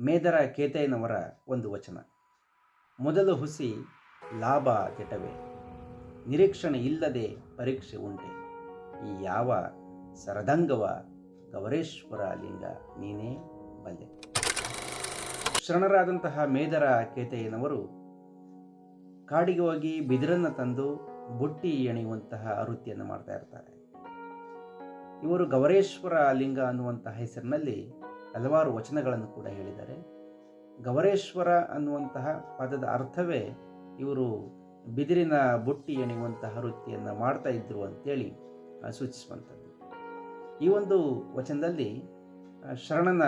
ಮೇದರ ಕೇತಯ್ಯನವರ ಒಂದು ವಚನ. ಮೊದಲು ಹುಸಿ ಲಾಭ ದಿಟವೇ, ನಿರೀಕ್ಷಣೆ ಇಲ್ಲದೆ ಪರೀಕ್ಷೆ ಉಂಟೆ. ಈ ಯಾವ ಸರದಂಗವ ಗವರೇಶ್ವರ ಲಿಂಗ ನೀನೇ ಬಲ್ಲೆ. ಶರಣರಾದಂತಹ ಮೇದರ ಕೇತಯ್ಯನವರು ಕಾಡಿಗೆ ಹೋಗಿ ಬಿದಿರನ್ನು ತಂದು ಬುಟ್ಟಿ ಎಣೆಯುವಂತಹ ವೃತ್ತಿಯನ್ನು ಮಾಡ್ತಾ ಇರ್ತಾರೆ. ಇವರು ಗವರೇಶ್ವರ ಲಿಂಗ ಅನ್ನುವಂತಹ ಹೆಸರಿನಲ್ಲಿ ಹಲವಾರು ವಚನಗಳನ್ನು ಕೂಡ ಹೇಳಿದ್ದಾರೆ. ಗವರೇಶ್ವರ ಅನ್ನುವಂತಹ ಪದದ ಅರ್ಥವೇ ಇವರು ಬಿದಿರಿನ ಬುಟ್ಟಿ ಎಣೆಯುವಂತಹ ವೃತ್ತಿಯನ್ನು ಮಾಡ್ತಾ ಇದ್ರು ಅಂತೇಳಿ ಸೂಚಿಸುವಂಥದ್ದು. ಈ ಒಂದು ವಚನದಲ್ಲಿ ಶರಣನ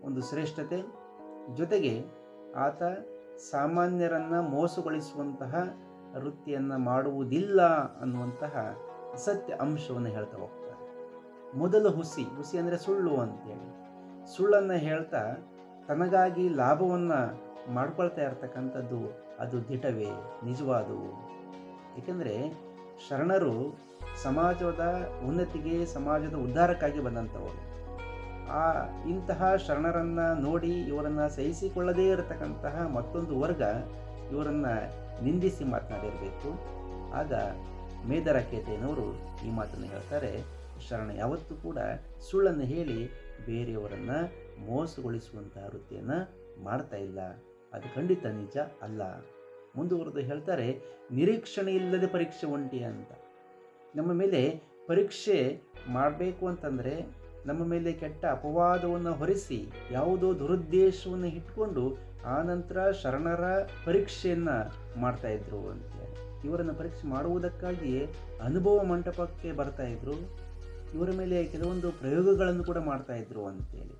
ಒಂದು ಶ್ರೇಷ್ಠತೆ ಜೊತೆಗೆ ಆತ ಸಾಮಾನ್ಯರನ್ನು ಮೋಸಗೊಳಿಸುವಂತಹ ವೃತ್ತಿಯನ್ನು ಮಾಡುವುದಿಲ್ಲ ಅನ್ನುವಂತಹ ಸತ್ಯ ಅಂಶವನ್ನು ಹೇಳ್ತಾ ಹೋಗ್ತಾರೆ. ಮೊದಲು ಹುಸಿ ಅಂದರೆ ಸುಳ್ಳು ಅಂತೇಳಿ, ಸುಳ್ಳನ್ನು ಹೇಳ್ತಾ ತನಗಾಗಿ ಲಾಭವನ್ನು ಮಾಡ್ಕೊಳ್ತಾ ಇರ್ತಕ್ಕಂಥದ್ದು ಅದು ದಿಟವೇ, ನಿಜವಾದವು. ಏಕೆಂದರೆ ಶರಣರು ಸಮಾಜದ ಉನ್ನತಿಗೆ, ಸಮಾಜದ ಉದ್ಧಾರಕ್ಕಾಗಿ ಬಂದಂಥವರು. ಇಂತಹ ಶರಣರನ್ನು ನೋಡಿ ಇವರನ್ನು ಸಹಿಸಿಕೊಳ್ಳದೇ ಇರತಕ್ಕಂತಹ ಮತ್ತೊಂದು ವರ್ಗ ಇವರನ್ನು ನಿಂದಿಸಿ ಮಾತನಾಡಿರಬೇಕು. ಆಗ ಮೇದರ ಕೇತಯ್ಯನವರು ಈ ಮಾತನ್ನು ಹೇಳ್ತಾರೆ, ಶರಣ ಯಾವತ್ತೂ ಕೂಡ ಸುಳ್ಳನ್ನು ಹೇಳಿ ಬೇರೆಯವರನ್ನು ಮೋಸಗೊಳಿಸುವಂತಹ ವೃತ್ತಿಯನ್ನು ಮಾಡ್ತಾ ಇಲ್ಲ, ಅದು ಖಂಡಿತ ನಿಜ ಅಲ್ಲ. ಮುಂದುವರೆದು ಹೇಳ್ತಾರೆ, ನಿರೀಕ್ಷಣೆ ಇಲ್ಲದೆ ಪರೀಕ್ಷೆ ಉಂಟೆ ಅಂತ. ನಮ್ಮ ಮೇಲೆ ಪರೀಕ್ಷೆ ಮಾಡಬೇಕು ಅಂತಂದರೆ ನಮ್ಮ ಮೇಲೆ ಕೆಟ್ಟ ಅಪವಾದವನ್ನು ಹೊರಿಸಿ ಯಾವುದೋ ದುರುದ್ದೇಶವನ್ನು ಇಟ್ಕೊಂಡು ಆನಂತರ ಶರಣರ ಪರೀಕ್ಷೆಯನ್ನು ಮಾಡ್ತಾ ಇದ್ರು ಅಂತೇಳಿ. ಇವರನ್ನು ಪರೀಕ್ಷೆ ಮಾಡುವುದಕ್ಕಾಗಿಯೇ ಅನುಭವ ಮಂಟಪಕ್ಕೆ ಬರ್ತಾ ಇದ್ರು. ಇವರ ಮೇಲೆ ಕೆಲವೊಂದು ಪ್ರಯೋಗಗಳನ್ನು ಕೂಡ ಮಾಡ್ತಾ ಇದ್ರು ಅಂತೇಳಿ.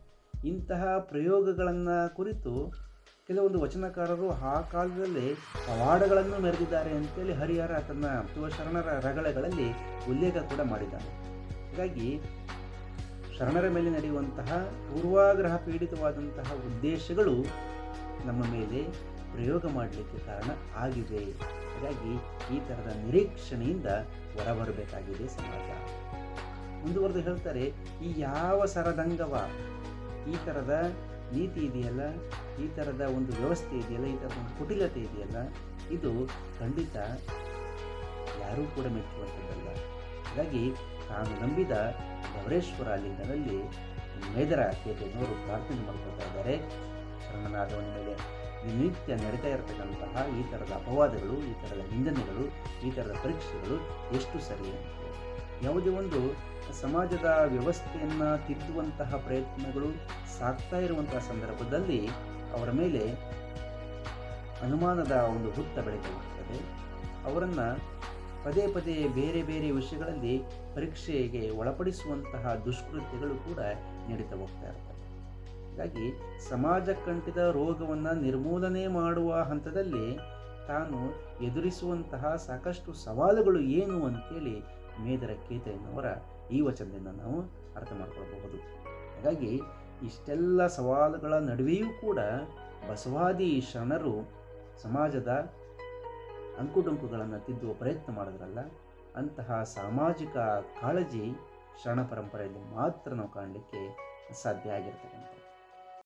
ಇಂತಹ ಪ್ರಯೋಗಗಳನ್ನು ಕುರಿತು ಕೆಲವೊಂದು ವಚನಕಾರರು ಆ ಕಾಲದಲ್ಲಿ ಪವಾಡಗಳನ್ನು ಮೆರೆದಿದ್ದಾರೆ ಅಂತೇಳಿ ಹರಿಹರ ತನ್ನ ಶರಣರ ರಗಳೆಗಳಲ್ಲಿ ಉಲ್ಲೇಖ ಕೂಡ ಮಾಡಿದ್ದಾನೆ. ಹಾಗಾಗಿ ಶರಣರ ಮೇಲೆ ನಡೆಯುವಂತಹ ಪೂರ್ವಾಗ್ರಹ ಪೀಡಿತವಾದಂತಹ ಉದ್ದೇಶಗಳು ನಮ್ಮ ಮೇಲೆ ಪ್ರಯೋಗ ಮಾಡಲಿಕ್ಕೆ ಕಾರಣ ಆಗಿವೆ. ಹಾಗಾಗಿ ಈ ಥರದ ನಿರೀಕ್ಷಣೆಯಿಂದ ಹೊರಬರಬೇಕಾಗಿದೆ ಸಮಾಜ. ಮುಂದುವರೆದು ಹೇಳ್ತಾರೆ, ಈ ಯಾವ ಸರದಂಗವ, ಈ ಥರದ ನೀತಿ ಇದೆಯಲ್ಲ, ಈ ಥರದ ಒಂದು ವ್ಯವಸ್ಥೆ ಇದೆಯಲ್ಲ, ಈ ಥರದ ಒಂದು ಕುಟಿಲತೆ ಇದೆಯಲ್ಲ, ಇದು ಖಂಡಿತ ಯಾರೂ ಕೂಡ ಮೆಚ್ಚುವಂಥದ್ದಲ್ಲ. ಹಾಗಾಗಿ ತಾನು ನಂಬಿದ ಗವರೇಶ್ವರ ಲಿಂಗನಲ್ಲಿ ಮೇದರ ಕೇತಯ್ಯನವರು ಪ್ರಾರ್ಥನೆ ಮಾಡ್ಕೊಳ್ತಾ ಇದ್ದಾರೆ. ಶರಣನಾದವನ ಮೇಲೆ ನಿತ್ಯ ನಡೀತಾ ಇರತಕ್ಕಂತಹ ಈ ಥರದ ಅಪವಾದಗಳು, ಈ ಥರದ ನಿಂದನೆಗಳು, ಈ ಥರದ ಪರೀಕ್ಷೆಗಳು ಎಷ್ಟು ಸರಿ ಅಂತ. ಯಾವುದೇ ಒಂದು ಸಮಾಜದ ವ್ಯವಸ್ಥೆಯನ್ನು ತಿದ್ದುವಂತಹ ಪ್ರಯತ್ನಗಳು ಸಾಗ್ತಾ ಇರುವಂತಹ ಸಂದರ್ಭದಲ್ಲಿ ಅವರ ಮೇಲೆ ಅನುಮಾನದ ಒಂದು ಹುತ್ತ ಬೆಳೀತಾ ಹೋಗ್ತದೆ. ಅವರನ್ನು ಪದೇ ಪದೇ ಬೇರೆ ಬೇರೆ ವಿಷಯಗಳಲ್ಲಿ ಪರೀಕ್ಷೆಗೆ ಒಳಪಡಿಸುವಂತಹ ದುಷ್ಕೃತ್ಯಗಳು ಕೂಡ ನಡೀತಾ ಹೋಗ್ತಾ ಇರ್ತವೆ. ಹಾಗಾಗಿ ಸಮಾಜ ಕಂಟಿದ ರೋಗವನ್ನು ನಿರ್ಮೂಲನೆ ಮಾಡುವ ಹಂತದಲ್ಲಿ ತಾನು ಎದುರಿಸುವಂತಹ ಸಾಕಷ್ಟು ಸವಾಲುಗಳು ಏನು ಅಂತೇಳಿ ಮೇದರ ಕೇತಯ್ಯನವರ ಈ ವಚನದಿಂದ ನಾವು ಅರ್ಥ ಮಾಡ್ಕೊಳ್ಬಹುದು. ಹಾಗಾಗಿ ಇಷ್ಟೆಲ್ಲ ಸವಾಲುಗಳ ನಡುವೆಯೂ ಕೂಡ ಬಸವಾದಿ ಶರಣರು ಸಮಾಜದ ಅಂಕುಡೊಂಕುಗಳನ್ನು ತಿದ್ದುವ ಪ್ರಯತ್ನ ಮಾಡಿದ್ರಲ್ಲ, ಅಂತಹ ಸಾಮಾಜಿಕ ಕಾಳಜಿ ಶರಣ ಪರಂಪರೆಯಲ್ಲಿ ಮಾತ್ರ ನಾವು ಕಾಣಲಿಕ್ಕೆ ಸಾಧ್ಯ ಆಗಿರ್ತಕ್ಕಂಥದ್ದು.